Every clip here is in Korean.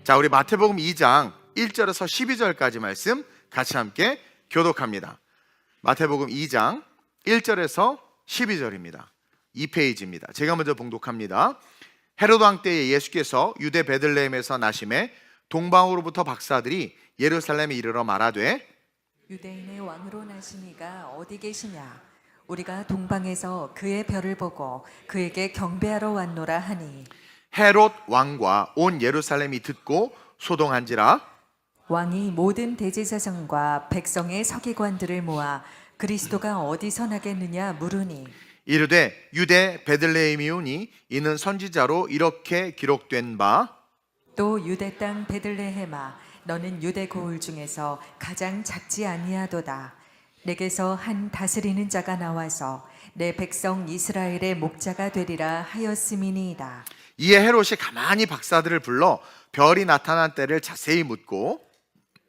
자, 우리 마태복음 2장 1절에서 12절까지 말씀 같이 함께 교독합니다. 마태복음 2장 1절에서 12절입니다. 2페이지입니다. 제가 먼저 봉독합니다. 헤로드 왕 때에 예수께서 유대 베들레헴에서 나심에 동방으로부터 박사들이 예루살렘에 이르러 말하되 유대인의 왕으로 나시니가 어디 계시냐? 우리가 동방에서 그의 별을 보고 그에게 경배하러 왔노라 하니 헤롯 왕과 온 예루살렘이 듣고 소동한지라. 왕이 모든 대제사장과 백성의 서기관들을 모아 그리스도가 어디서 나겠느냐 물으니 이르되 유대 베들레헴이오니 이는 선지자로 이렇게 기록된 바 또 유대 땅 베들레헴아 너는 유대 고을 중에서 가장 작지 아니하도다. 내게서 한 다스리는 자가 나와서 내 백성 이스라엘의 목자가 되리라 하였음이니이다. 이에 헤롯이 가만히 박사들을 불러 별이 나타난 때를 자세히 묻고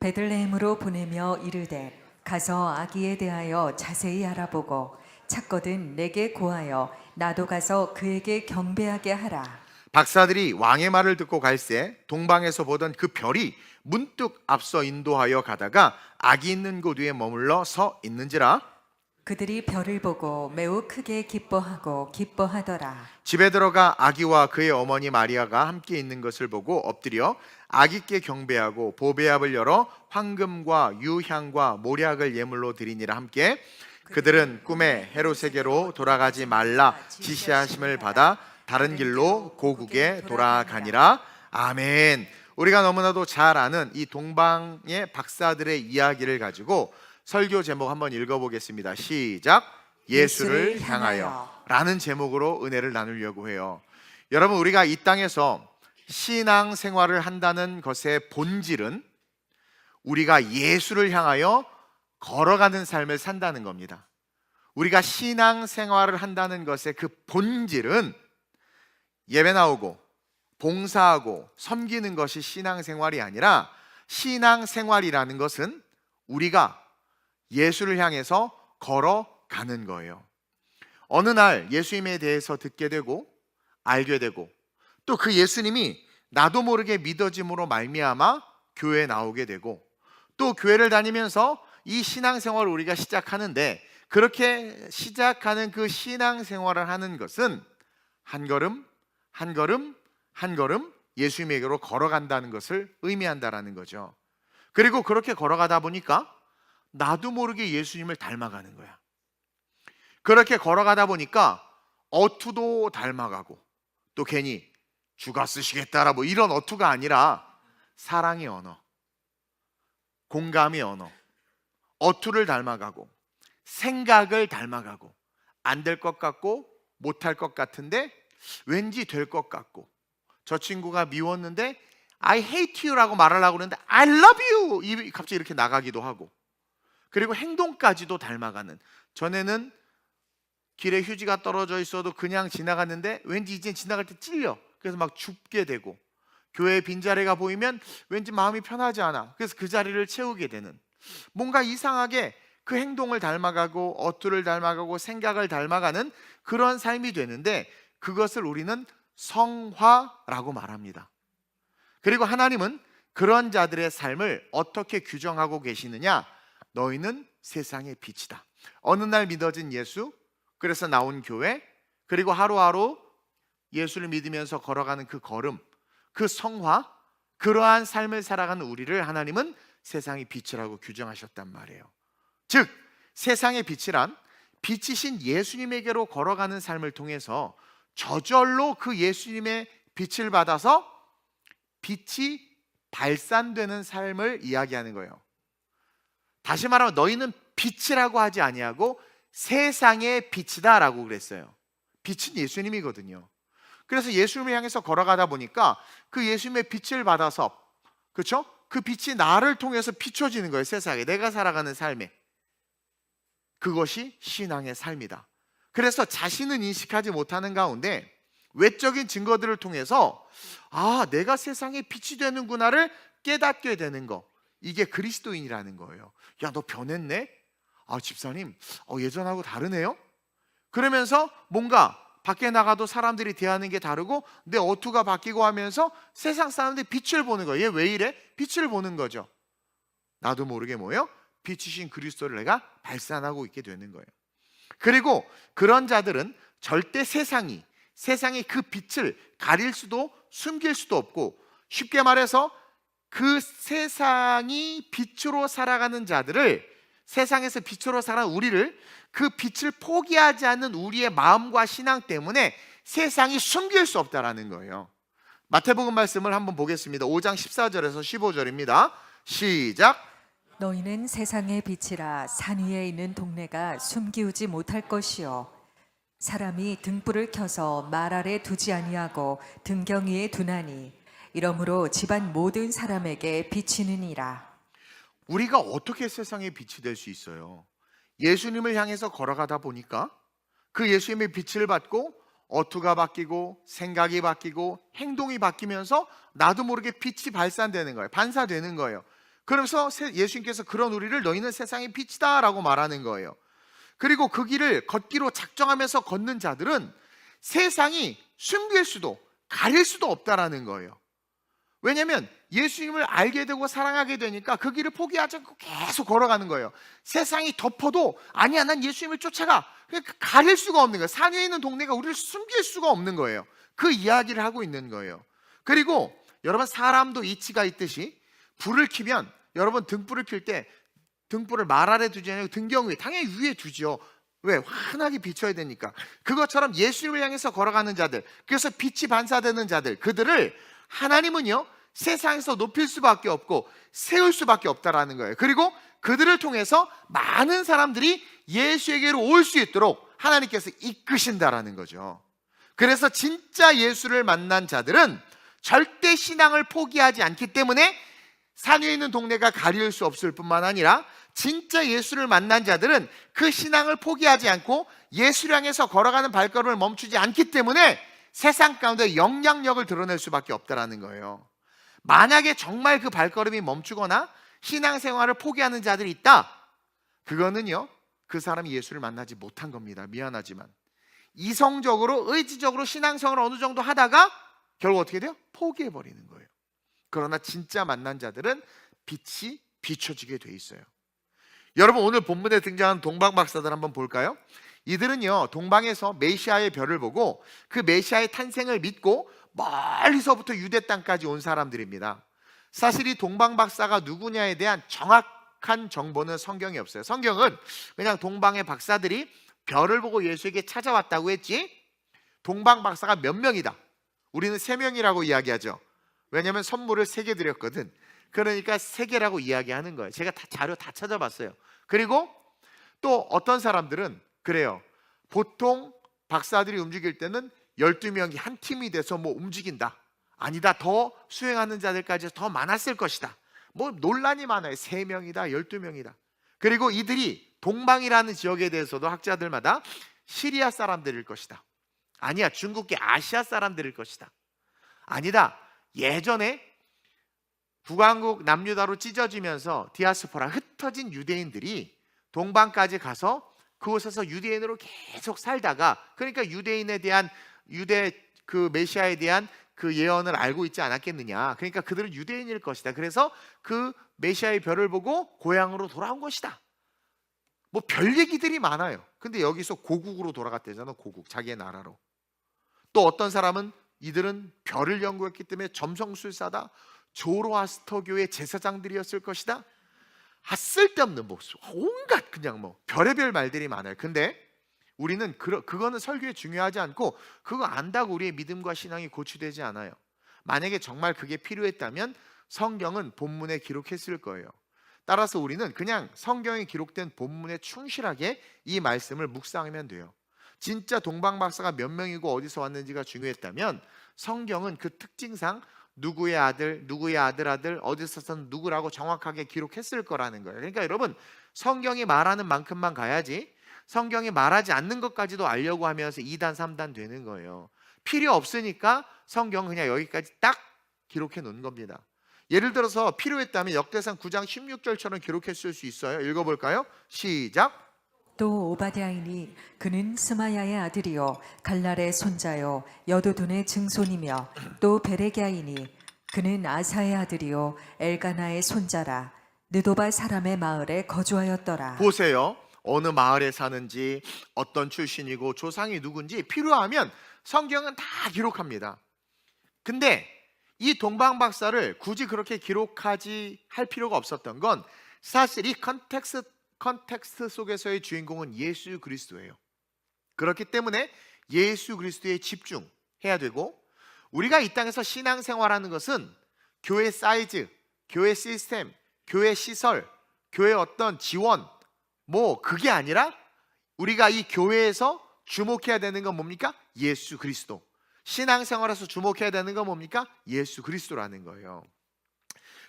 베들레헴으로 보내며 이르되 가서 아기에 대하여 자세히 알아보고 찾거든 내게 고하여 나도 가서 그에게 경배하게 하라. 박사들이 왕의 말을 듣고 갈새 동방에서 보던 그 별이 문득 앞서 인도하여 가다가 아기 있는 곳 위에 머물러 서 있는지라. 그들이 별을 보고 매우 크게 기뻐하고 기뻐하더라. 집에 들어가 아기와 그의 어머니 마리아가 함께 있는 것을 보고 엎드려 아기께 경배하고 보배압을 열어 황금과 유향과 모략을 예물로 드리니라. 함께 그들은 꿈에 헤롯에게로 돌아가지 말라 지시하심을 받아 다른 길로 고국에 돌아가니라. 아멘. 우리가 너무나도 잘 아는 이 동방의 박사들의 이야기를 가지고 설교 제목 한번 읽어보겠습니다. 시작. 예수를 향하여 라는 제목으로 은혜를 나누려고 해요. 여러분, 우리가 이 땅에서 신앙 생활을 한다는 것의 본질은 우리가 예수를 향하여 걸어가는 삶을 산다는 겁니다. 우리가 신앙 생활을 한다는 것의 그 본질은 예배 나오고 봉사하고 섬기는 것이 신앙생활이 아니라 신앙생활이라는 것은 우리가 예수를 향해서 걸어가는 거예요. 어느 날 예수님에 대해서 듣게 되고 알게 되고 또 그 예수님이 나도 모르게 믿어짐으로 말미암아 교회에 나오게 되고 또 교회를 다니면서 이 신앙생활을 우리가 시작하는데 그렇게 시작하는 그 신앙생활을 하는 것은 한 걸음 한 걸음 한 걸음 예수님에게로 걸어간다는 것을 의미한다라는 거죠. 그리고 그렇게 걸어가다 보니까 나도 모르게 예수님을 닮아가는 거야. 그렇게 걸어가다 보니까 어투도 닮아가고 또 괜히 주가 쓰시겠다라 뭐 이런 어투가 아니라 사랑의 언어, 공감의 언어, 어투를 닮아가고 생각을 닮아가고 안 될 것 같고 못할 것 같은데 왠지 될 것 같고 저 친구가 미웠는데 I hate you라고 말하려고 그러는데 I love you 입이 갑자기 이렇게 나가기도 하고 그리고 행동까지도 닮아가는. 전에는 길에 휴지가 떨어져 있어도 그냥 지나갔는데 왠지 이제 지나갈 때 찔려. 그래서 막 줍게 되고 교회에 빈자리가 보이면 왠지 마음이 편하지 않아. 그래서 그 자리를 채우게 되는. 뭔가 이상하게 그 행동을 닮아가고 어투를 닮아가고 생각을 닮아가는 그런 삶이 되는데 그것을 우리는 성화라고 말합니다. 그리고 하나님은 그런 자들의 삶을 어떻게 규정하고 계시느냐? 너희는 세상의 빛이다. 어느 날 믿어진 예수, 그래서 나온 교회, 그리고 하루하루 예수를 믿으면서 걸어가는 그 걸음, 그 성화, 그러한 삶을 살아가는 우리를 하나님은 세상의 빛이라고 규정하셨단 말이에요. 즉 세상의 빛이란 빛이신 예수님에게로 걸어가는 삶을 통해서 저절로 그 예수님의 빛을 받아서 빛이 발산되는 삶을 이야기하는 거예요. 다시 말하면 너희는 빛이라고 하지 아니하고 세상의 빛이다 라고 그랬어요. 빛은 예수님이거든요. 그래서 예수님을 향해서 걸어가다 보니까 그 예수님의 빛을 받아서 그렇죠? 그 빛이 나를 통해서 비춰지는 거예요. 세상에 내가 살아가는 삶에. 그것이 신앙의 삶이다. 그래서 자신은 인식하지 못하는 가운데 외적인 증거들을 통해서 아, 내가 세상의 빛이 되는구나를 깨닫게 되는 거. 이게 그리스도인이라는 거예요. 야, 너 변했네? 아, 집사님, 예전하고 다르네요? 그러면서 뭔가 밖에 나가도 사람들이 대하는 게 다르고 내 어투가 바뀌고 하면서 세상 사람들이 빛을 보는 거예요. 얘 왜 이래? 빛을 보는 거죠. 나도 모르게 뭐예요? 빛이신 그리스도를 내가 발산하고 있게 되는 거예요. 그리고 그런 자들은 절대 세상이 그 빛을 가릴 수도 숨길 수도 없고, 쉽게 말해서 그 세상이 빛으로 살아가는 자들을, 세상에서 빛으로 살아가는 우리를, 그 빛을 포기하지 않는 우리의 마음과 신앙 때문에 세상이 숨길 수 없다라는 거예요. 마태복음 말씀을 한번 보겠습니다. 5장 14절에서 15절입니다. 시작. 너희는 세상의 빛이라. 산 위에 있는 동네가 숨기우지 못할 것이요, 사람이 등불을 켜서 말 아래 두지 아니하고 등경 위에 두나니 이러므로 집안 모든 사람에게 비치느니라. 우리가 어떻게 세상의 빛이 될 수 있어요? 예수님을 향해서 걸어가다 보니까 그 예수님의 빛을 받고 어투가 바뀌고 생각이 바뀌고 행동이 바뀌면서 나도 모르게 빛이 발산되는 거예요. 반사되는 거예요. 그러면서 예수님께서 그런 우리를 너희는 세상의 빛이다 라고 말하는 거예요. 그리고 그 길을 걷기로 작정하면서 걷는 자들은 세상이 숨길 수도 가릴 수도 없다라는 거예요. 왜냐하면 예수님을 알게 되고 사랑하게 되니까 그 길을 포기하지 않고 계속 걸어가는 거예요. 세상이 덮어도 아니야, 난 예수님을 쫓아가. 그러니까 가릴 수가 없는 거예요. 산 위에 있는 동네가 우리를 숨길 수가 없는 거예요. 그 이야기를 하고 있는 거예요. 그리고 여러분, 사람도 이치가 있듯이 불을 켜면, 여러분 등불을 켤 때 등불을 말 아래 두지 않고 등경 위에, 당연히 위에 두죠. 왜? 환하게 비춰야 되니까. 그것처럼 예수님을 향해서 걸어가는 자들, 그래서 빛이 반사되는 자들, 그들을 하나님은요 세상에서 높일 수밖에 없고 세울 수밖에 없다라는 거예요. 그리고 그들을 통해서 많은 사람들이 예수에게로 올 수 있도록 하나님께서 이끄신다라는 거죠. 그래서 진짜 예수를 만난 자들은 절대 신앙을 포기하지 않기 때문에 산 위에 있는 동네가 가릴 수 없을 뿐만 아니라, 진짜 예수를 만난 자들은 그 신앙을 포기하지 않고 예수를 향해서 걸어가는 발걸음을 멈추지 않기 때문에 세상 가운데 영향력을 드러낼 수밖에 없다라는 거예요. 만약에 정말 그 발걸음이 멈추거나 신앙생활을 포기하는 자들이 있다, 그거는요 그 사람이 예수를 만나지 못한 겁니다. 미안하지만 이성적으로 의지적으로 신앙생활을 어느 정도 하다가 결국 어떻게 돼요? 포기해버리는 거예요. 그러나 진짜 만난 자들은 빛이 비춰지게 돼 있어요. 여러분, 오늘 본문에 등장하는 동방 박사들 한번 볼까요? 이들은요 동방에서 메시아의 별을 보고 그 메시아의 탄생을 믿고 멀리서부터 유대 땅까지 온 사람들입니다. 사실 이 동방 박사가 누구냐에 대한 정확한 정보는 성경에 없어요. 성경은 그냥 동방의 박사들이 별을 보고 예수에게 찾아왔다고 했지, 동방 박사가 몇 명이다, 우리는 3명이라고 이야기하죠. 왜냐하면 선물을 3개 드렸거든. 그러니까 3개라고 이야기하는 거예요. 제가 자료 다 찾아봤어요. 그리고 또 어떤 사람들은 그래요. 보통 박사들이 움직일 때는 12명이 한 팀이 돼서 뭐 움직인다. 아니다, 더 수행하는 자들까지 더 많았을 것이다. 뭐 논란이 많아요. 3명이다, 12명이다. 그리고 이들이 동방이라는 지역에 대해서도 학자들마다 시리아 사람들일 것이다. 아니야, 중국계 아시아 사람들일 것이다. 아니다, 예전에 북왕국 남유다로 찢어지면서 디아스포라 흩어진 유대인들이 동방까지 가서 그곳에서 유대인으로 계속 살다가, 그러니까 유대인에 대한 유대 그 메시아에 대한 그 예언을 알고 있지 않았겠느냐. 그러니까 그들은 유대인일 것이다. 그래서 그 메시아의 별을 보고 고향으로 돌아온 것이다. 뭐 별 얘기들이 많아요. 근데 여기서 고국으로 돌아갔대잖아. 고국, 자기의 나라로. 또 어떤 사람은 이들은 별을 연구했기 때문에 점성술사다, 조로아스터교의 제사장들이었을 것이다. 쓸데없는 뭐 온갖 그냥 뭐 별의별 말들이 많아요. 근데 우리는 그거는 설교에 중요하지 않고, 그거 안다고 우리의 믿음과 신앙이 고취되지 않아요. 만약에 정말 그게 필요했다면 성경은 본문에 기록했을 거예요. 따라서 우리는 그냥 성경에 기록된 본문에 충실하게 이 말씀을 묵상하면 돼요. 진짜 동방 박사가 몇 명이고 어디서 왔는지가 중요했다면 성경은 그 특징상 누구의 아들, 누구의 아들, 어디서 선 누구라고 정확하게 기록했을 거라는 거예요. 그러니까 여러분, 성경이 말하는 만큼만 가야지 성경이 말하지 않는 것까지도 알려고 하면서 2단, 3단 되는 거예요. 필요 없으니까 성경 그냥 여기까지 딱 기록해 놓은 겁니다. 예를 들어서 필요했다면 역대상 9장 16절처럼 기록했을 수 있어요. 읽어볼까요? 시작. 또 오바댜이니 그는 스마야의 아들이요 갈랄의 손자요 여두둔의 증손이며 또 베레갸이니 그는 아사의 아들이요 엘가나의 손자라 느도바 사람의 마을에 거주하였더라. 보세요. 어느 마을에 사는지, 어떤 출신이고 조상이 누군지 필요하면 성경은 다 기록합니다. 근데 이 동방박사를 굳이 그렇게 기록하지 할 필요가 없었던 건 사실 이 컨텍스트 속에서의 주인공은 예수 그리스도예요. 그렇기 때문에 예수 그리스도에 집중해야 되고, 우리가 이 땅에서 신앙생활하는 것은 교회 사이즈, 교회 시스템, 교회 시설, 교회 어떤 지원, 그게 아니라 우리가 이 교회에서 주목해야 되는 건 뭡니까? 예수 그리스도. 신앙생활에서 주목해야 되는 건 뭡니까? 예수 그리스도라는 거예요.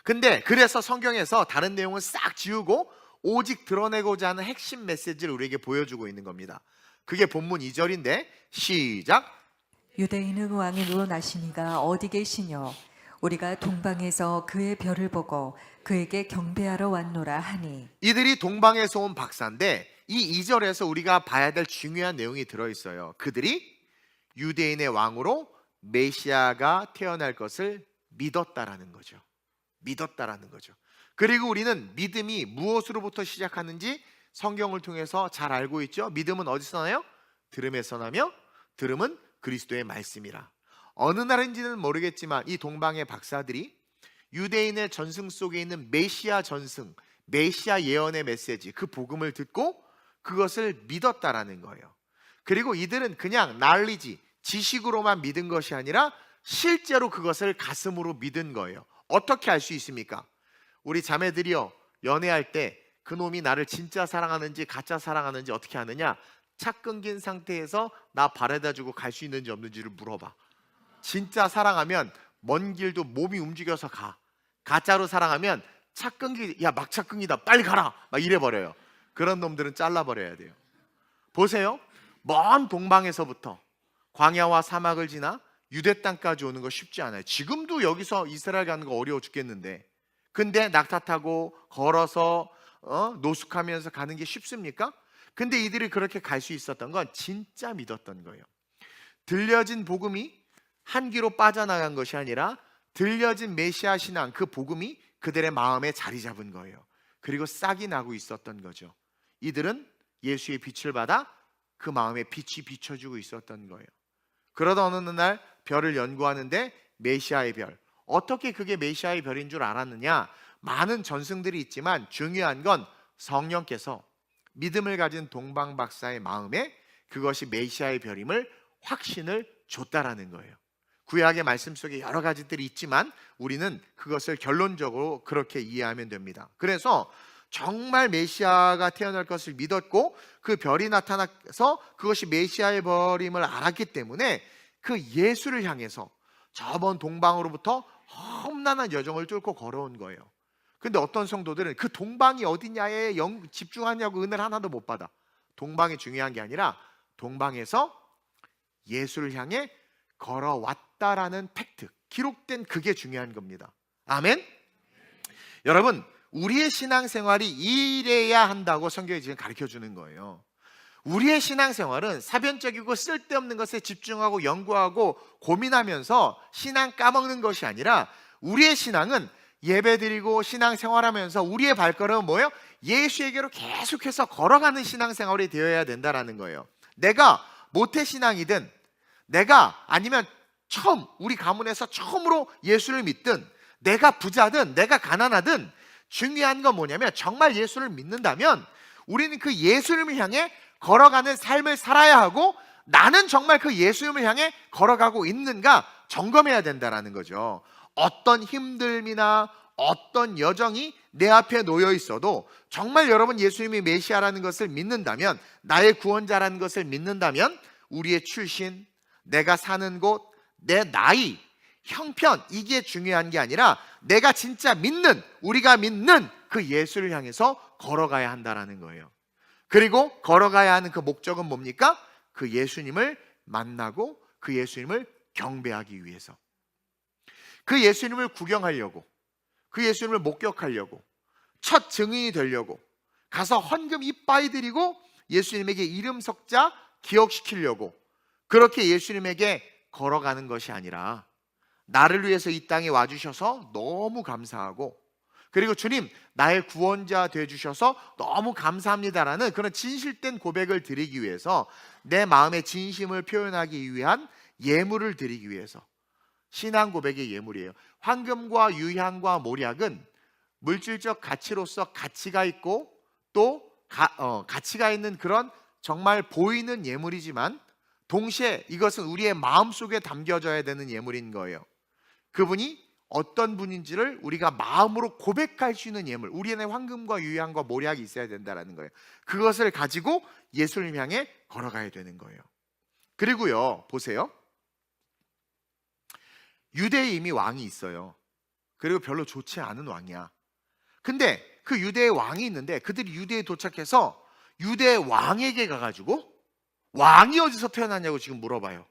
근데 그래서 성경에서 다른 내용을 싹 지우고 오직 드러내고자 하는 핵심 메시지를 우리에게 보여주고 있는 겁니다. 그게 본문 2절인데 시작. 유대인의 왕으로 나시니가 어디 계시뇨? 우리가 동방에서 그의 별을 보고 그에게 경배하러 왔노라 하니. 이들이 동방에서 온 박사인데 이 2절에서 우리가 봐야 될 중요한 내용이 들어있어요. 그들이 유대인의 왕으로 메시아가 태어날 것을 믿었다라는 거죠. 믿었다라는 거죠. 그리고 우리는 믿음이 무엇으로부터 시작하는지 성경을 통해서 잘 알고 있죠. 믿음은 어디서 나요? 들음에서 나며 들음은 그리스도의 말씀이라. 어느 날인지는 모르겠지만 이 동방의 박사들이 유대인의 전승 속에 있는 메시아 전승, 메시아 예언의 메시지, 그 복음을 듣고 그것을 믿었다라는 거예요. 그리고 이들은 그냥 난리지, 지식으로만 믿은 것이 아니라 실제로 그것을 가슴으로 믿은 거예요. 어떻게 알 수 있습니까? 우리 자매들이요, 연애할 때 그놈이 나를 진짜 사랑하는지 가짜 사랑하는지 어떻게 아느냐? 차 끊긴 상태에서 나 바래다 주고 갈 수 있는지 없는지를 물어봐. 진짜 사랑하면 먼 길도 몸이 움직여서 가. 가짜로 사랑하면 차 끊기, 야 막차 끊기다 빨리 가라 막 이래버려요. 그런 놈들은 잘라버려야 돼요. 보세요. 먼 동방에서부터 광야와 사막을 지나 유대 땅까지 오는 거 쉽지 않아요. 지금도 여기서 이스라엘 가는 거 어려워 죽겠는데, 근데 낙타 타고 걸어서 노숙하면서 가는 게 쉽습니까? 근데 이들이 그렇게 갈 수 있었던 건 진짜 믿었던 거예요. 들려진 복음이 한 귀로 빠져나간 것이 아니라 들려진 메시아 신앙, 그 복음이 그들의 마음에 자리 잡은 거예요. 그리고 싹이 나고 있었던 거죠. 이들은 예수의 빛을 받아 그 마음에 빛이 비춰주고 있었던 거예요. 그러다 어느 날 별을 연구하는데 메시아의 별, 어떻게 그게 메시아의 별인 줄 알았느냐? 많은 전승들이 있지만 중요한 건 성령께서 믿음을 가진 동방 박사의 마음에 그것이 메시아의 별임을 확신을 줬다라는 거예요. 구약의 말씀 속에 여러 가지들이 있지만 우리는 그것을 결론적으로 그렇게 이해하면 됩니다. 그래서 정말 메시아가 태어날 것을 믿었고 그 별이 나타나서 그것이 메시아의 별임을 알았기 때문에 그 예수를 향해서 저번 동방으로부터 험난한 여정을 뚫고 걸어온 거예요. 근데 어떤 성도들은 그 동방이 어디냐에 집중하냐고 은혜를 하나도 못 받아. 동방이 중요한 게 아니라 동방에서 예수를 향해 걸어왔다라는 팩트, 기록된 그게 중요한 겁니다. 아멘? 여러분, 우리의 신앙생활이 이래야 한다고 성경이 지금 가르쳐주는 거예요. 우리의 신앙생활은 사변적이고 쓸데없는 것에 집중하고 연구하고 고민하면서 신앙 까먹는 것이 아니라 우리의 신앙은 예배드리고 신앙생활하면서 우리의 발걸음은 뭐예요? 예수에게로 계속해서 걸어가는 신앙생활이 되어야 된다라는 거예요. 내가 모태신앙이든 내가 아니면 처음 우리 가문에서 처음으로 예수를 믿든 내가 부자든 내가 가난하든 중요한 건 뭐냐면 정말 예수를 믿는다면 우리는 그 예수님을 향해 걸어가는 삶을 살아야 하고 나는 정말 그 예수님을 향해 걸어가고 있는가 점검해야 된다라는 거죠. 어떤 힘듦이나 어떤 여정이 내 앞에 놓여 있어도 정말 여러분 예수님이 메시아라는 것을 믿는다면, 나의 구원자라는 것을 믿는다면 우리의 출신, 내가 사는 곳, 내 나이, 형편, 이게 중요한 게 아니라 내가 진짜 믿는, 우리가 믿는 그 예수를 향해서 걸어가야 한다라는 거예요. 그리고 걸어가야 하는 그 목적은 뭡니까? 그 예수님을 만나고 그 예수님을 경배하기 위해서, 그 예수님을 구경하려고, 그 예수님을 목격하려고, 첫 증인이 되려고 가서 헌금 이빠이 드리고 예수님에게 이름 석자 기억시키려고 그렇게 예수님에게 걸어가는 것이 아니라 나를 위해서 이 땅에 와주셔서 너무 감사하고, 그리고 주님 나의 구원자 되어주셔서 너무 감사합니다라는 그런 진실된 고백을 드리기 위해서, 내 마음의 진심을 표현하기 위한 예물을 드리기 위해서. 신앙 고백의 예물이에요. 황금과 유향과 모략은 물질적 가치로서 가치가 있고 또 가치가 있는 그런 정말 보이는 예물이지만, 동시에 이것은 우리의 마음속에 담겨져야 되는 예물인 거예요. 그분이 어떤 분인지를 우리가 마음으로 고백할 수 있는 예물, 우리 안에 황금과 유향과 모략이 있어야 된다는 거예요. 그것을 가지고 예수님 향해 걸어가야 되는 거예요. 그리고요, 보세요. 유대에 이미 왕이 있어요. 그리고 별로 좋지 않은 왕이야. 근데 그 유대의 왕이 있는데, 그들이 유대에 도착해서 유대 왕에게 가가지고 왕이 어디서 태어났냐고 지금 물어봐요.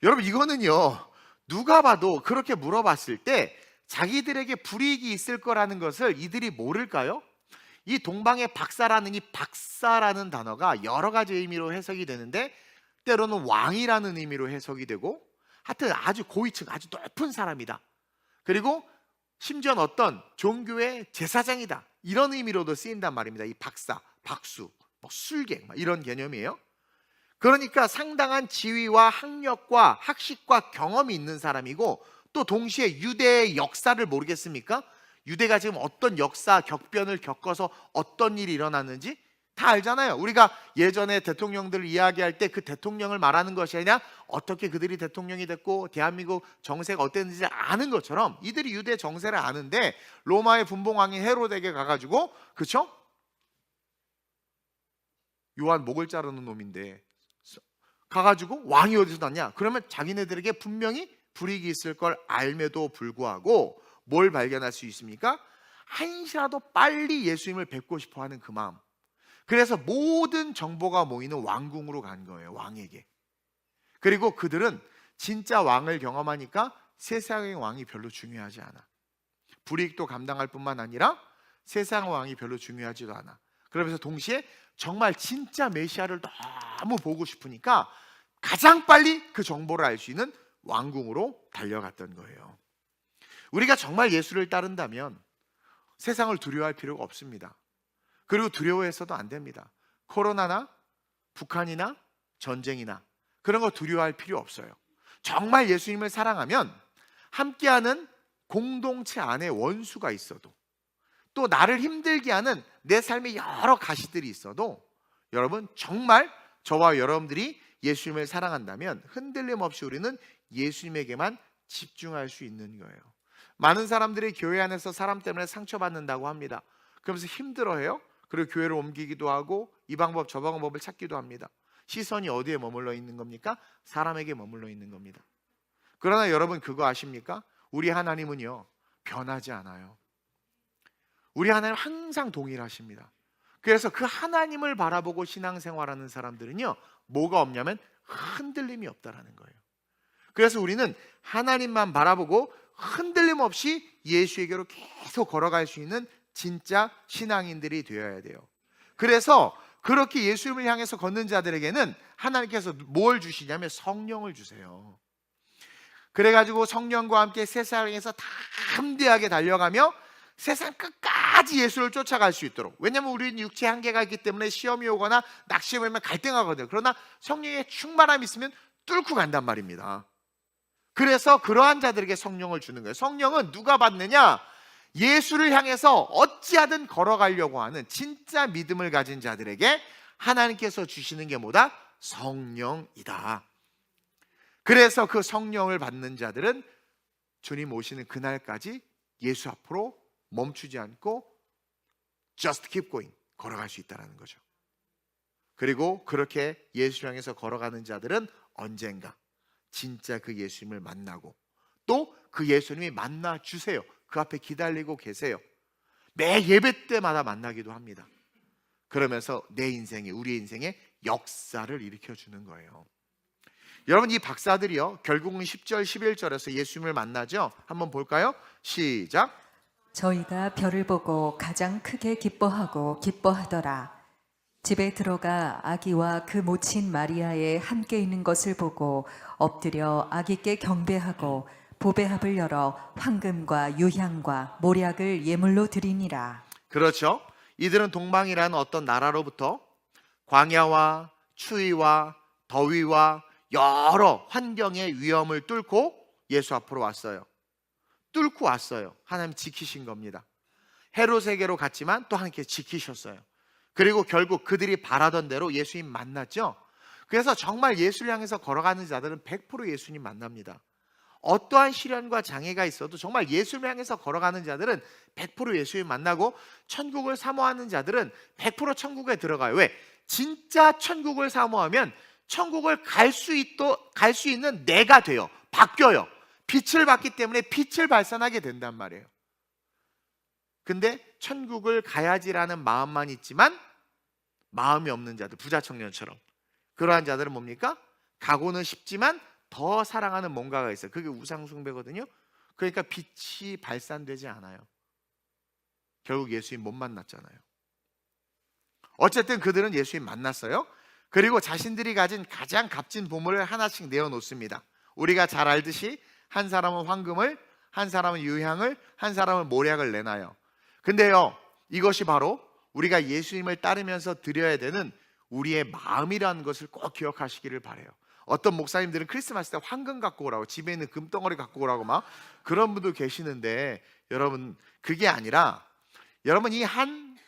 여러분, 이거는요, 누가 봐도 그렇게 물어봤을 때 자기들에게 불이익이 있을 거라는 것을 이들이 모를까요? 이 동방의 박사라는 이 박사라는 단어가 여러 가지 의미로 해석이 되는데, 때로는 왕이라는 의미로 해석이 되고, 하여튼 아주 고위층, 아주 높은 사람이다. 그리고 심지어는 어떤 종교의 제사장이다, 이런 의미로도 쓰인단 말입니다. 이 박사, 박수, 술객 이런 개념이에요. 그러니까 상당한 지위와 학력과 학식과 경험이 있는 사람이고, 또 동시에 유대의 역사를 모르겠습니까? 유대가 지금 어떤 역사 격변을 겪어서 어떤 일이 일어났는지 다 알잖아요. 우리가 예전에 대통령들을 이야기할 때 그 대통령을 말하는 것이 아니라 어떻게 그들이 대통령이 됐고 대한민국 정세가 어땠는지 아는 것처럼, 이들이 유대 정세를 아는데 로마의 분봉왕인 헤로데에게 가가지고, 그쵸? 요한 목을 자르는 놈인데 가가지고 왕이 어디서 났냐? 그러면 자기네들에게 분명히 불이익이 있을 걸 알매도 불구하고 뭘 발견할 수 있습니까? 한시라도 빨리 예수님을 뵙고 싶어 하는 그 마음. 그래서 모든 정보가 모이는 왕궁으로 간 거예요, 왕에게. 그리고 그들은 진짜 왕을 경험하니까 세상의 왕이 별로 중요하지 않아. 불이익도 감당할 뿐만 아니라 세상의 왕이 별로 중요하지도 않아. 그러면서 동시에 정말 진짜 메시아를 너무 보고 싶으니까 가장 빨리 그 정보를 알 수 있는 왕궁으로 달려갔던 거예요. 우리가 정말 예수를 따른다면 세상을 두려워할 필요가 없습니다. 그리고 두려워해서도 안 됩니다. 코로나나 북한이나 전쟁이나 그런 거 두려워할 필요 없어요. 정말 예수님을 사랑하면 함께하는 공동체 안에 원수가 있어도, 또 나를 힘들게 하는 내 삶의 여러 가시들이 있어도, 여러분 정말 저와 여러분들이 예수님을 사랑한다면 흔들림 없이 우리는 예수님에게만 집중할 수 있는 거예요. 많은 사람들이 교회 안에서 사람 때문에 상처받는다고 합니다. 그러면서 힘들어해요. 그리고 교회를 옮기기도 하고 이 방법 저 방법을 찾기도 합니다. 시선이 어디에 머물러 있는 겁니까? 사람에게 머물러 있는 겁니다. 그러나 여러분 그거 아십니까? 우리 하나님은요, 변하지 않아요. 우리 하나님 항상 동일하십니다. 그래서 그 하나님을 바라보고 신앙생활하는 사람들은요, 뭐가 없냐면 흔들림이 없다라는 거예요. 그래서 우리는 하나님만 바라보고 흔들림 없이 예수에게로 계속 걸어갈 수 있는 진짜 신앙인들이 되어야 돼요. 그래서 그렇게 예수님을 향해서 걷는 자들에게는 하나님께서 뭘 주시냐면 성령을 주세요. 그래가지고 성령과 함께 세상에서 담대하게 달려가며 세상 끝까지 예수를 쫓아갈 수 있도록. 왜냐하면 우리는 육체 한계가 있기 때문에 시험이 오거나 낙심이 오면 갈등하거든요. 그러나 성령의 충만함이 있으면 뚫고 간단 말입니다. 그래서 그러한 자들에게 성령을 주는 거예요. 성령은 누가 받느냐? 예수를 향해서 어찌하든 걸어가려고 하는 진짜 믿음을 가진 자들에게 하나님께서 주시는 게 뭐다? 성령이다. 그래서 그 성령을 받는 자들은 주님 오시는 그날까지 예수 앞으로 멈추지 않고 just keep going, 걸어갈 수 있다는 거죠. 그리고 그렇게 예수를 향해서 걸어가는 자들은 언젠가 진짜 그 예수님을 만나고, 또 그 예수님이 만나 주세요. 그 앞에 기다리고 계세요. 매 예배 때마다 만나기도 합니다. 그러면서 내 인생에, 우리의 인생에 역사를 일으켜 주는 거예요. 여러분 이 박사들이요, 결국은 10절 11절에서 예수님을 만나죠. 한번 볼까요? 시작. 저희가 별을 보고 가장 크게 기뻐하고 기뻐하더라. 집에 들어가 아기와 그 모친 마리아에 함께 있는 것을 보고 엎드려 아기께 경배하고 보배합을 열어 황금과 유향과 모략을 예물로 드리니라. 그렇죠. 이들은 동방이라는 어떤 나라로부터 광야와 추위와 더위와 여러 환경의 위험을 뚫고 예수 앞으로 왔어요. 뚫고 왔어요. 하나님 지키신 겁니다. 헤롯에게로 갔지만 또 하나님께 지키셨어요. 그리고 결국 그들이 바라던 대로 예수님 만났죠. 그래서 정말 예수를 향해서 걸어가는 자들은 100% 예수님 만납니다. 어떠한 시련과 장애가 있어도 정말 예수를 향해서 걸어가는 자들은 100% 예수님 만나고, 천국을 사모하는 자들은 100% 천국에 들어가요. 왜? 진짜 천국을 사모하면 천국을 갈 수 있는 내가 돼요. 바뀌어요. 빛을 받기 때문에 빛을 발산하게 된단 말이에요. 근데 천국을 가야지라는 마음만 있지만 마음이 없는 자들, 부자 청년처럼, 그러한 자들은 뭡니까? 가고는 싶지만 더 사랑하는 뭔가가 있어요. 그게 우상숭배거든요. 그러니까 빛이 발산되지 않아요. 결국 예수님 못 만났잖아요. 어쨌든 그들은 예수님 만났어요. 그리고 자신들이 가진 가장 값진 보물을 하나씩 내어놓습니다. 우리가 잘 알듯이 한 사람은 황금을, 한 사람은 유향을, 한 사람은 모략을 내놔요. 근데요, 이것이 바로 우리가 예수님을 따르면서 드려야 되는 우리의 마음이라는 것을 꼭 기억하시기를 바라요. 어떤 목사님들은 크리스마스 때 황금 갖고 오라고, 집에 있는 금덩어리 갖고 오라고 막 그런 분도 계시는데, 여러분 그게 아니라, 여러분 이 한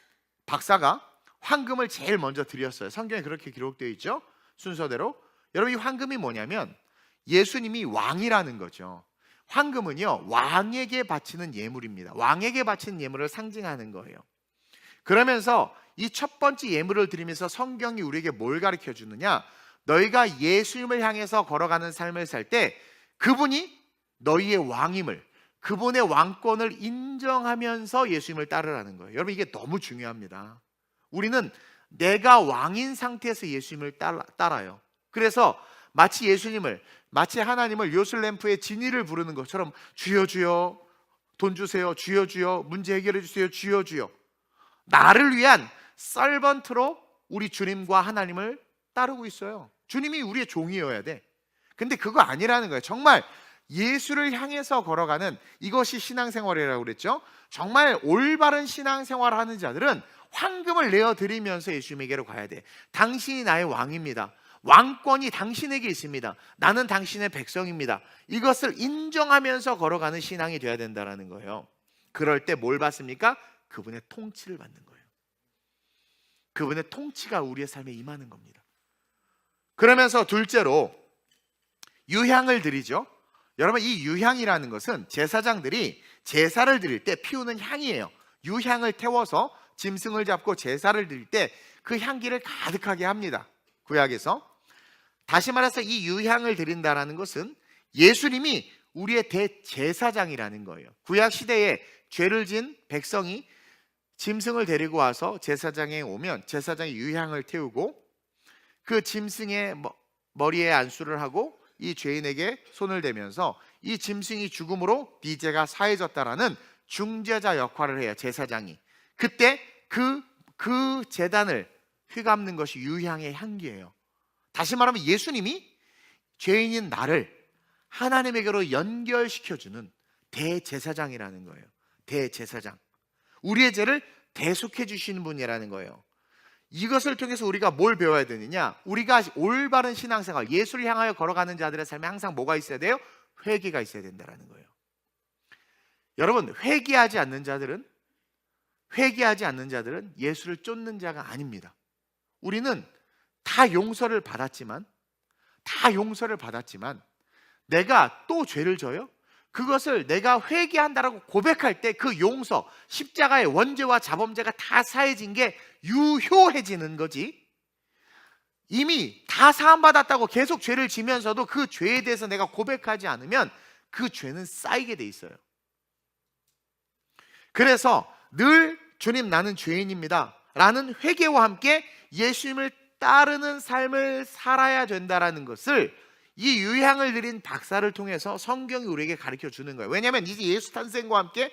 박사가 황금을 제일 먼저 드렸어요. 성경에 그렇게 기록되어 있죠, 순서대로. 여러분 이 황금이 뭐냐면 예수님이 왕이라는 거죠. 황금은요, 왕에게 바치는 예물입니다. 왕에게 바치는 예물을 상징하는 거예요. 그러면서 이 첫 번째 예물을 드리면서 성경이 우리에게 뭘 가르쳐 주느냐, 너희가 예수님을 향해서 걸어가는 삶을 살 때 그분이 너희의 왕임을, 그분의 왕권을 인정하면서 예수님을 따르라는 거예요. 여러분 이게 너무 중요합니다. 우리는 내가 왕인 상태에서 예수님을 따라요. 그래서 마치 하나님을 요술램프의 진이를 부르는 것처럼, 주여 주여 돈 주세요, 주여 주여 문제 해결해 주세요, 주여 주여, 나를 위한 서번트로 우리 주님과 하나님을 따르고 있어요. 주님이 우리의 종이어야 돼. 근데 그거 아니라는 거예요. 정말 예수를 향해서 걸어가는, 이것이 신앙생활이라고 그랬죠. 정말 올바른 신앙생활을 하는 자들은 황금을 내어드리면서 예수님에게로 가야 돼. 당신이 나의 왕입니다. 왕권이 당신에게 있습니다. 나는 당신의 백성입니다. 이것을 인정하면서 걸어가는 신앙이 되어야 된다는 거예요. 그럴 때 뭘 받습니까? 그분의 통치를 받는 거예요. 그분의 통치가 우리의 삶에 임하는 겁니다. 그러면서 둘째로 유향을 드리죠. 여러분 이 유향이라는 것은 제사장들이 제사를 드릴 때 피우는 향이에요. 유향을 태워서 짐승을 잡고 제사를 드릴 때 그 향기를 가득하게 합니다. 구약에서. 다시 말해서 이 유향을 드린다는 것은 예수님이 우리의 대제사장이라는 거예요. 구약 시대에 죄를 지은 백성이 짐승을 데리고 와서 제사장에 오면 제사장이 유향을 태우고 그 짐승의 머리에 안수를 하고 이 죄인에게 손을 대면서 이 짐승이 죽음으로 네 죄가 사해졌다라는 중재자 역할을 해요, 제사장이. 그때 그 제단을 휘감는 것이 유향의 향기예요. 다시 말하면 예수님이 죄인인 나를 하나님에게로 연결시켜주는 대제사장이라는 거예요. 대제사장. 우리의 죄를 대속해 주시는 분이라는 거예요. 이것을 통해서 우리가 뭘 배워야 되느냐, 우리가 올바른 신앙생활, 예수를 향하여 걸어가는 자들의 삶에 항상 뭐가 있어야 돼요? 회개가 있어야 된다는 거예요. 여러분 회개하지 않는 자들은 예수를 쫓는 자가 아닙니다. 우리는 다 용서를 받았지만 내가 또 죄를 져요? 그것을 내가 회개한다라고 고백할 때 그 용서, 십자가의 원죄와 자범죄가 다 사해진 게 유효해지는 거지, 이미 다 사함받았다고 계속 죄를 지면서도 그 죄에 대해서 내가 고백하지 않으면 그 죄는 쌓이게 돼 있어요. 그래서 늘 주님 나는 죄인입니다 라는 회개와 함께 예수님을 따르는 삶을 살아야 된다는 것을 이 유향을 드린 박사를 통해서 성경이 우리에게 가르쳐 주는 거예요. 왜냐하면 이제 예수 탄생과 함께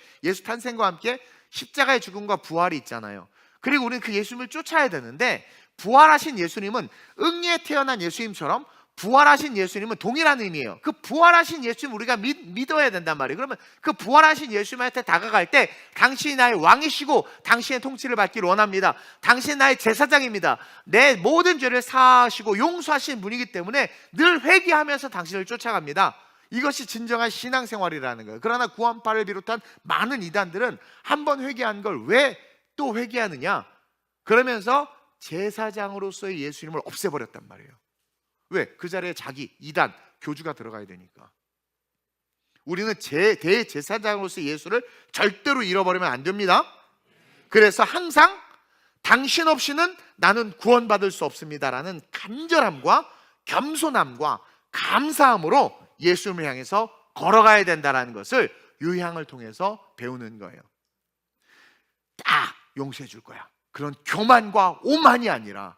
십자가의 죽음과 부활이 있잖아요. 그리고 우리는 그 예수님을 쫓아야 되는데 부활하신 예수님은 응리에 태어난 예수님처럼 부활하신 예수님은 동일한 의미예요. 그 부활하신 예수님 우리가 믿어야 된단 말이에요. 그러면 그 부활하신 예수님한테 다가갈 때 당신이 나의 왕이시고 당신의 통치를 받기를 원합니다. 당신이 나의 제사장입니다. 내 모든 죄를 사하시고 용서하시는 분이기 때문에 늘 회개하면서 당신을 쫓아갑니다. 이것이 진정한 신앙생활이라는 거예요. 그러나 구원파를 비롯한 많은 이단들은 한 번 회개한 걸 왜 또 회개하느냐? 그러면서 제사장으로서의 예수님을 없애버렸단 말이에요. 왜? 그 자리에 자기 이단 교주가 들어가야 되니까. 우리는 대제사장으로서 예수를 절대로 잃어버리면 안 됩니다. 그래서 항상 당신 없이는 나는 구원받을 수 없습니다라는 간절함과 겸손함과 감사함으로 예수님을 향해서 걸어가야 된다는 것을 요향을 통해서 배우는 거예요. 다 용서해 줄 거야. 그런 교만과 오만이 아니라.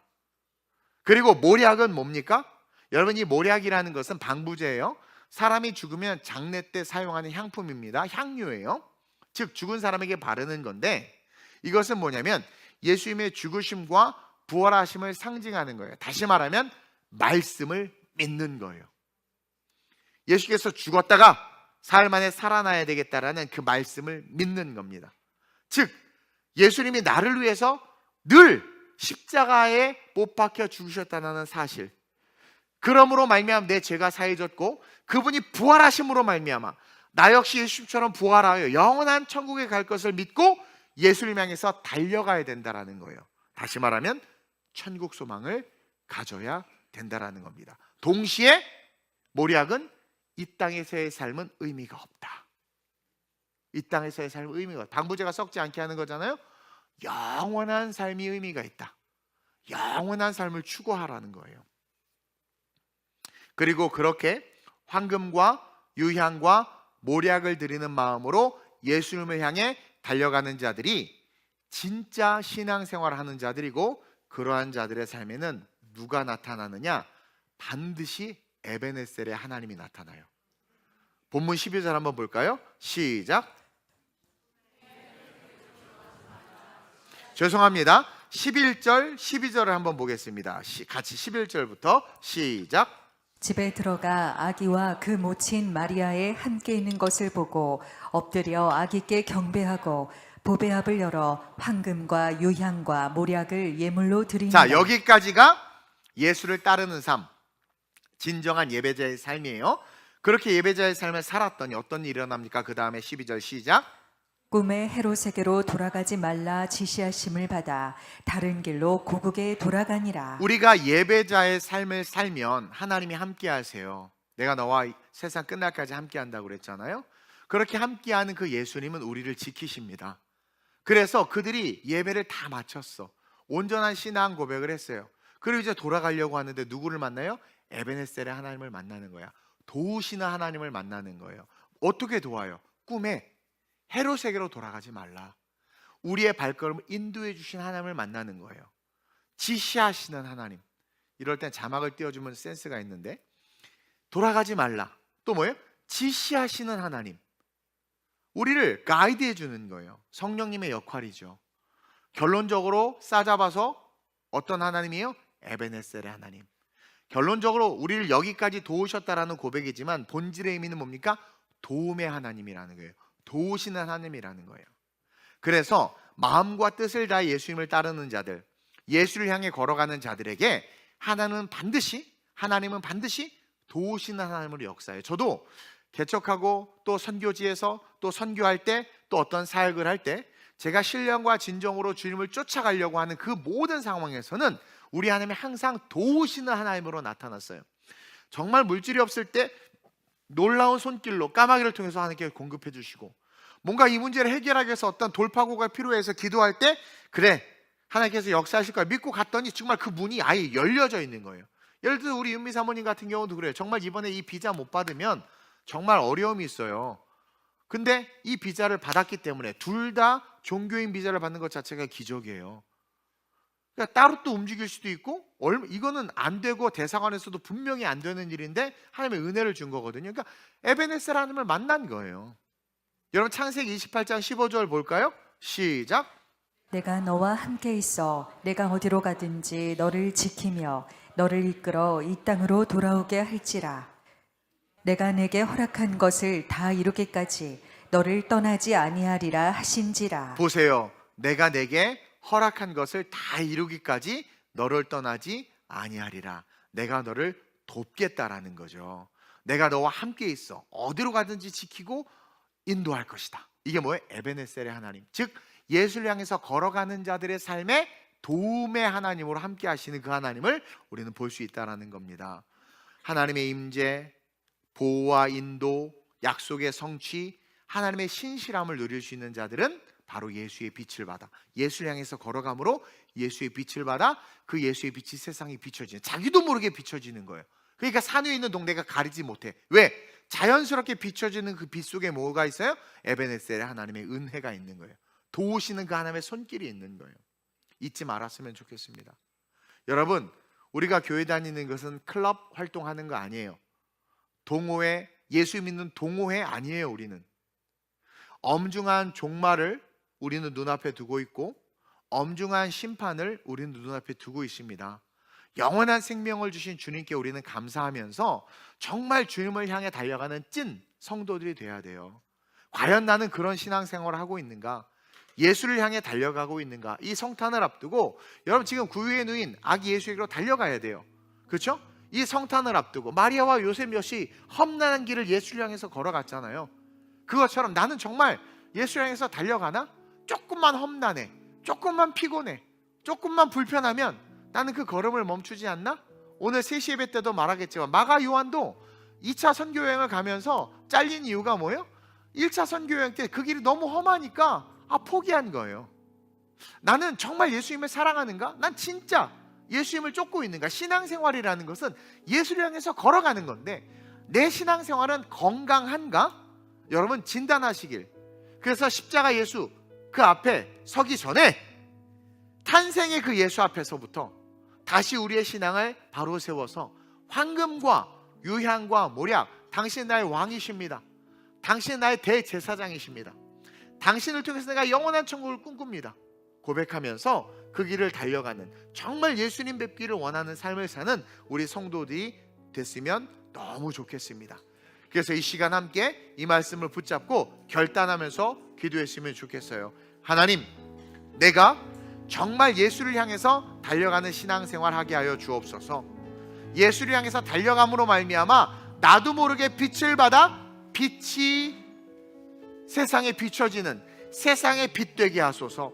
그리고 모략은 뭡니까? 여러분, 이 모략이라는 것은 방부제예요. 사람이 죽으면 장례 때 사용하는 향품입니다. 향료예요. 즉 죽은 사람에게 바르는 건데, 이것은 뭐냐면 예수님의 죽으심과 부활하심을 상징하는 거예요. 다시 말하면 말씀을 믿는 거예요. 예수께서 죽었다가 사흘 만에 살아나야 되겠다라는 그 말씀을 믿는 겁니다. 즉 예수님이 나를 위해서 늘 십자가에 못 박혀 죽으셨다는 사실, 그러므로 말미암아 내 죄가 사해졌고 그분이 부활하심으로 말미암아 나 역시 예수님처럼 부활하여 영원한 천국에 갈 것을 믿고 예수님 향해서 달려가야 된다라는 거예요. 다시 말하면 천국 소망을 가져야 된다라는 겁니다. 동시에 모략은 이 땅에서의 삶은 의미가 없다. 이 땅에서의 삶은 의미가 없다. 방부제가 썩지 않게 하는 거잖아요. 영원한 삶이 의미가 있다. 영원한 삶을 추구하라는 거예요. 그리고 그렇게 황금과 유향과 모략을 드리는 마음으로 예수님을 향해 달려가는 자들이 진짜 신앙생활을 하는 자들이고, 그러한 자들의 삶에는 누가 나타나느냐? 반드시 에베네셀의 하나님이 나타나요. 본문 12절 한번 볼까요? 시작. 죄송합니다. 11절 12절을 한번 보겠습니다. 같이 11절부터 시작. 집에 들어가 아기와 그 모친 마리아에 함께 있는 것을 보고 엎드려 아기께 경배하고 보배합을 열어 황금과 유향과 모략을 예물로 드리니라. 자, 여기까지가 예수를 따르는 삶, 진정한 예배자의 삶이에요. 그렇게 예배자의 삶을 살았더니 어떤 일이 일어납니까? 그 다음에 12절 시작. 꿈에 헤롯에게로 돌아가지 말라 지시하심을 받아 다른 길로 고국에 돌아가니라. 우리가 예배자의 삶을 살면 하나님이 함께 하세요. 내가 너와 세상 끝날까지 함께 한다고 그랬잖아요. 그렇게 함께하는 그 예수님은 우리를 지키십니다. 그래서 그들이 예배를 다 마쳤어. 온전한 신앙 고백을 했어요. 그리고 이제 돌아가려고 하는데 누구를 만나요? 에베네셀의 하나님을 만나는 거야. 도우시는 하나님을 만나는 거예요. 어떻게 도와요? 꿈에 헤롯에게로 돌아가지 말라. 우리의 발걸음을 인도해 주신 하나님을 만나는 거예요. 지시하시는 하나님. 이럴 땐 자막을 띄워주면 센스가 있는데, 돌아가지 말라. 또 뭐예요? 지시하시는 하나님. 우리를 가이드해 주는 거예요. 성령님의 역할이죠. 결론적으로 싸잡아서 어떤 하나님이에요? 에베네셀의 하나님. 결론적으로 우리를 여기까지 도우셨다라는 고백이지만 본질의 의미는 뭡니까? 도움의 하나님이라는 거예요. 도우시는 하나님이라는 거예요. 그래서 마음과 뜻을 다해 예수님을 따르는 자들, 예수를 향해 걸어가는 자들에게 하나님은 반드시 도우시는 하나님으로 역사해요. 저도 개척하고 또 선교지에서 또 선교할 때 또 어떤 사역을 할 때 제가 신령과 진정으로 주님을 쫓아가려고 하는 그 모든 상황에서는 우리 하나님이 항상 도우시는 하나님으로 나타났어요. 정말 물질이 없을 때 놀라운 손길로 까마귀를 통해서 하나님께 공급해 주시고, 뭔가 이 문제를 해결하기 위해서 어떤 돌파구가 필요해서 기도할 때 그래 하나님께서 역사하실 거야 믿고 갔더니 정말 그 문이 아예 열려져 있는 거예요. 예를 들어 우리 윤미 사모님 같은 경우도 그래요. 정말 이번에 이 비자 못 받으면 정말 어려움이 있어요. 근데 이 비자를 받았기 때문에 둘 다 종교인 비자를 받는 것 자체가 기적이에요. 그러니까 따로 또 움직일 수도 있고, 이거는 안 되고 대사관에서도 분명히 안 되는 일인데 하나님의 은혜를 준 거거든요. 그러니까 에베네셀 하나님을 만난 거예요. 여러분 창세기 28장 15절 볼까요? 시작. 내가 너와 함께 있어 내가 어디로 가든지 너를 지키며 너를 이끌어 이 땅으로 돌아오게 할지라. 내가 내게 허락한 것을 다 이루기까지 너를 떠나지 아니하리라 하신지라. 보세요. 내가 내게 허락한 것을 다 이루기까지 너를 떠나지 아니하리라. 내가 너를 돕겠다라는 거죠. 내가 너와 함께 있어 어디로 가든지 지키고 인도할 것이다. 이게 뭐예요? 에베네셀의 하나님, 즉 예수를 향해서 걸어가는 자들의 삶에 도움의 하나님으로 함께 하시는 그 하나님을 우리는 볼 수 있다는 겁니다. 하나님의 임재, 보호와 인도, 약속의 성취, 하나님의 신실함을 누릴 수 있는 자들은 바로 예수의 빛을 받아 예수를 향해서 걸어감으로 예수의 빛을 받아 그 예수의 빛이 세상에 비춰지는, 자기도 모르게 비춰지는 거예요. 그러니까 산 위에 있는 동네가 가리지 못해. 왜? 자연스럽게 비춰지는 그 빛 속에 뭐가 있어요? 에베네셀의 하나님의 은혜가 있는 거예요. 도우시는 그 하나님의 손길이 있는 거예요. 잊지 말았으면 좋겠습니다. 여러분, 우리가 교회 다니는 것은 클럽 활동하는 거 아니에요. 동호회, 예수 믿는 동호회 아니에요. 우리는 엄중한 종말을 우리는 눈앞에 두고 있고 엄중한 심판을 우리는 눈앞에 두고 있습니다. 영원한 생명을 주신 주님께 우리는 감사하면서 정말 주님을 향해 달려가는 찐 성도들이 돼야 돼요. 과연 나는 그런 신앙생활을 하고 있는가? 예수를 향해 달려가고 있는가? 이 성탄을 앞두고 여러분 지금 구유의 누인 아기 예수에게로 달려가야 돼요. 그렇죠? 이 성탄을 앞두고 마리아와 요셉 역시 험난한 길을 예수를 향해서 걸어갔잖아요. 그것처럼 나는 정말 예수를 향해서 달려가나? 조금만 험난해, 조금만 피곤해, 조금만 불편하면 나는 그 걸음을 멈추지 않나? 오늘 3시 예배 때도 말하겠지만 마가 요한도 2차 선교여행을 가면서 잘린 이유가 뭐예요? 1차 선교여행 때 그 길이 너무 험하니까 포기한 거예요. 나는 정말 예수님을 사랑하는가? 난 진짜 예수님을 쫓고 있는가? 신앙생활이라는 것은 예수를 향해서 걸어가는 건데 내 신앙생활은 건강한가? 여러분 진단하시길. 그래서 십자가 예수 그 앞에 서기 전에 탄생의 그 예수 앞에서부터 다시 우리의 신앙을 바로 세워서 황금과 유향과 모략, 당신은 나의 왕이십니다. 당신은 나의 대제사장이십니다. 당신을 통해서 내가 영원한 천국을 꿈꿉니다. 고백하면서 그 길을 달려가는, 정말 예수님 뵙기를 원하는 삶을 사는 우리 성도들이 됐으면 너무 좋겠습니다. 그래서 이 시간 함께 이 말씀을 붙잡고 결단하면서 기도했으면 좋겠어요. 하나님, 내가 정말 예수를 향해서 달려가는 신앙생활 하게 하여 주옵소서. 예수를 향해서 달려감으로 말미암아 나도 모르게 빛을 받아 빛이 세상에 비춰지는 세상의 빛 되게 하소서.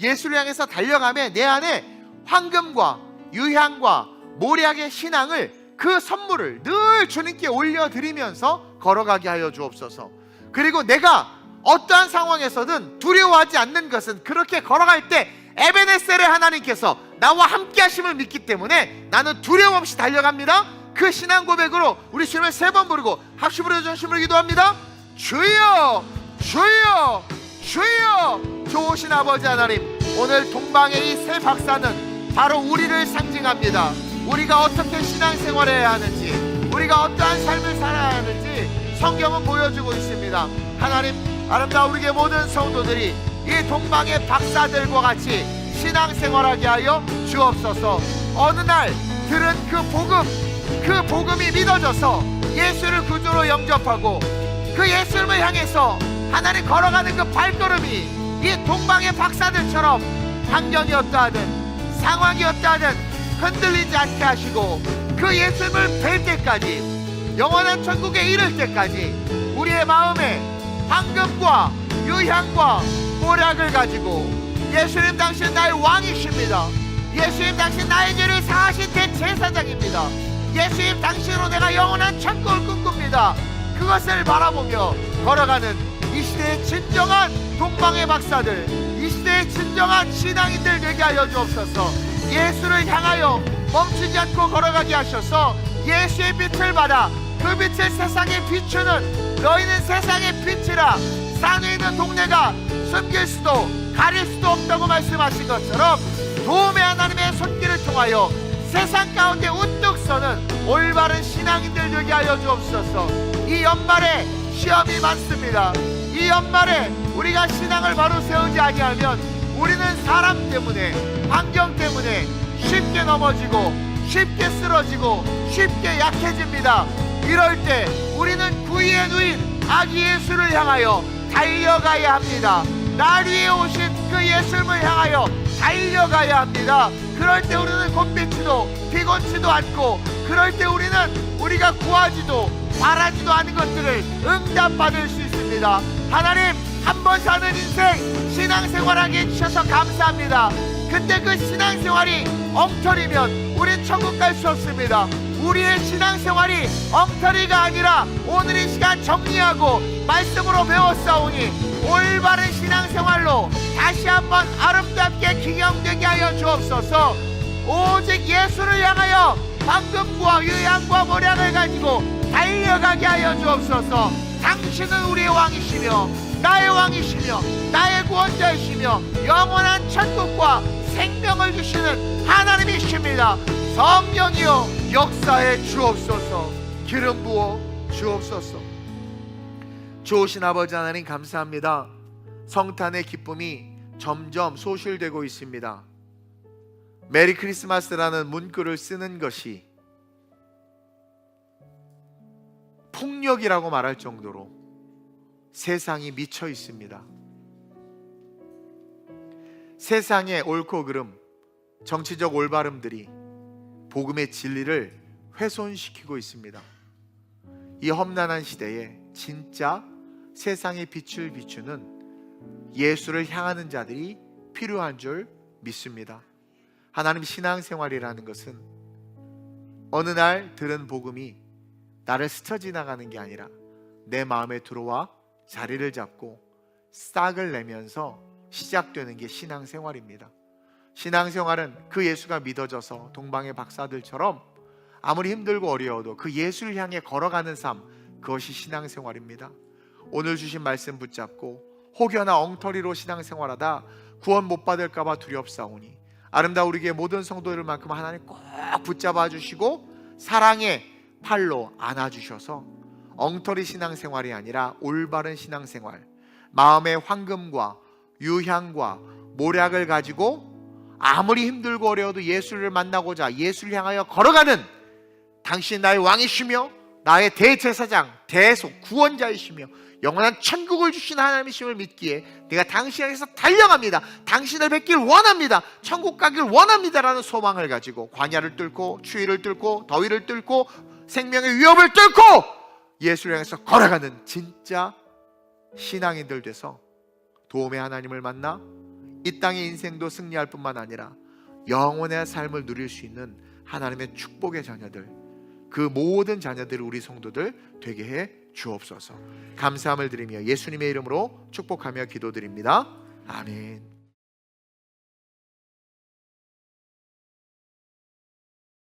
예수를 향해서 달려가며 내 안에 황금과 유향과 모략의 신앙을, 그 선물을 늘 주님께 올려드리면서 걸어가게 하여 주옵소서. 그리고 내가 어떠한 상황에서든 두려워하지 않는 것은 그렇게 걸어갈 때 에베네셀의 하나님께서 나와 함께 하심을 믿기 때문에 나는 두려움 없이 달려갑니다. 그 신앙 고백으로 우리 주님을 3번 부르고 합시 부르짖어 전심으로 기도합니다. 주여 주여 주여. 좋으신 아버지 하나님, 오늘 동방의 이 세 박사는 바로 우리를 상징합니다. 우리가 어떻게 신앙생활해야 하는지, 우리가 어떠한 삶을 살아야 하는지 성경은 보여주고 있습니다. 하나님, 아름다운 우리의 모든 성도들이 이 동방의 박사들과 같이 신앙생활하게 하여 주옵소서. 어느 날 들은 그 복음이 믿어져서 예수를 구주로 영접하고 그 예수님을 향해서 하나님 걸어가는 그 발걸음이 이 동방의 박사들처럼 환경이 어떠하든 상황이 어떠하든 흔들리지 않게 하시고 그 예수님을 뵐 때까지, 영원한 천국에 이를 때까지 우리의 마음에 황금과 유향과 모략을 가지고 예수님 당신 나의 왕이십니다. 예수님 당신 나의 죄를 사하신 대제사장입니다. 예수님 당신으로 내가 영원한 천국을 꿈꿉니다. 그것을 바라보며 걸어가는 이 시대의 진정한 동방의 박사들, 이 시대의 진정한 신앙인들 되게 하여 주옵소서. 예수를 향하여 멈추지 않고 걸어가게 하셔서 예수의 빛을 받아 그 빛을 세상에 비추는 너희는 세상의 빛이라. 산에 있는 동네가 숨길 수도 가릴 수도 없다고 말씀하신 것처럼 도움의 하나님의 손길을 통하여 세상 가운데 우뚝 서는 올바른 신앙인들 되게 하여 주옵소서. 이 연말에 시험이 많습니다. 이 연말에 우리가 신앙을 바로 세우지 아니하면 우리는 사람 때문에, 환경 때문에 쉽게 넘어지고 쉽게 쓰러지고 쉽게 약해집니다. 이럴 때 우리는 구의에 누인 아기 예수를 향하여 달려가야 합니다. 날 위해 오신 그 예수님을 향하여 달려가야 합니다. 그럴 때 우리는 곤비치도 피곤치도 않고, 그럴 때 우리는 우리가 구하지도 바라지도 않은 것들을 응답받을 수 있습니다. 하나님, 한 번 사는 인생 신앙생활하게 해주셔서 감사합니다. 근데 그 신앙생활이 엉터리면 우린 천국 갈 수 없습니다. 우리의 신앙생활이 엉터리가 아니라 오늘 이 시간 정리하고 말씀으로 배웠사오니 올바른 신앙생활로 다시 한번 아름답게 기경되게 하여 주옵소서. 오직 예수를 향하여 황금과 유향과 모략을 가지고 달려가게 하여 주옵소서. 당신은 우리의 왕이시며 나의 왕이시며 나의 구원자이시며 영원한 천국과 생명을 주시는 하나님이십니다. 성령이여 역사해 주옵소서. 기름 부어 주옵소서. 좋으신 아버지 하나님, 감사합니다. 성탄의 기쁨이 점점 소실되고 있습니다. 메리 크리스마스라는 문구를 쓰는 것이 폭력이라고 말할 정도로 세상이 미쳐 있습니다. 세상의 옳고 그름, 정치적 올바름들이 복음의 진리를 훼손시키고 있습니다. 이 험난한 시대에 진짜 세상의 빛을 비추는 예수를 향하는 자들이 필요한 줄 믿습니다. 하나님, 신앙생활이라는 것은 어느 날 들은 복음이 나를 스쳐 지나가는 게 아니라 내 마음에 들어와 자리를 잡고 싹을 내면서 시작되는 게 신앙생활입니다. 신앙생활은 그 예수가 믿어져서 동방의 박사들처럼 아무리 힘들고 어려워도 그 예수를 향해 걸어가는 삶, 그것이 신앙생활입니다. 오늘 주신 말씀 붙잡고 혹여나 엉터리로 신앙생활하다 구원 못 받을까 봐 두렵사오니 아름다운 우리 교회 모든 성도들만큼 하나님 꼭 붙잡아 주시고 사랑의 팔로 안아주셔서 엉터리 신앙생활이 아니라 올바른 신앙생활, 마음의 황금과 유향과 모략을 가지고 아무리 힘들고 어려워도 예수를 만나고자 예수를 향하여 걸어가는, 당신 나의 왕이시며 나의 대제사장, 대속, 구원자이시며 영원한 천국을 주신 하나님이심을 믿기에 내가 당신 향해서 달려갑니다. 당신을 뵙길 원합니다. 천국 가길 원합니다라는 소망을 가지고 광야를 뚫고 추위를 뚫고 더위를 뚫고 생명의 위협을 뚫고 예수를 향해서 걸어가는 진짜 신앙인들 돼서 도움의 하나님을 만나 이 땅의 인생도 승리할 뿐만 아니라 영원의 삶을 누릴 수 있는 하나님의 축복의 자녀들, 그 모든 자녀들 우리 성도들 되게 해 주옵소서. 감사함을 드리며 예수님의 이름으로 축복하며 기도드립니다. 아멘.